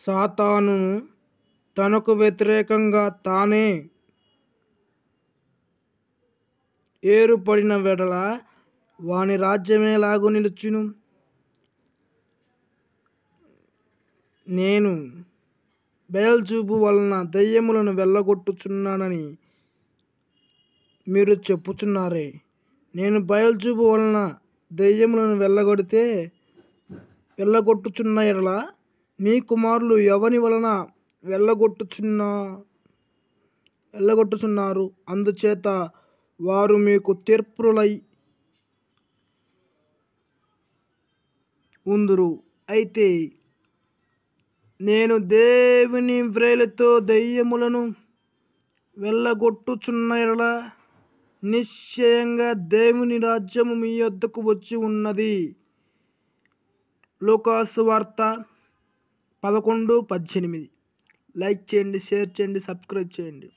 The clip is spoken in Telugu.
సాతానును తనకు వ్యతిరేకంగా తానే ఏర్పడిన వెడల వాని రాజ్యమేలాగు నిలుచును? నేను బెయల్జెబూబు వలన దెయ్యములను వెళ్ళగొట్టుచున్నానని మీరు చెప్పుచున్నారే. నేను బెయల్జెబూబు వలన దెయ్యములను వెళ్ళగొట్టుచున్న ఎడల మీ కుమారులు ఎవని వలన వెళ్ళగొట్టుచున్నారు? అందుచేత వారు మీకు తీర్పులై ఉందురు. అయితే నేను దేవుని వ్రేలితో దెయ్యములను వెళ్ళగొట్టుచున్న ఎడల నిశ్చయంగా దేవుని రాజ్యము మీ యొద్దకు వచ్చి ఉన్నది. లూకాసు వార్త 11:18. లైక్ చేయండి, షేర్ చేయండి, సబ్స్క్రైబ్ చేయండి.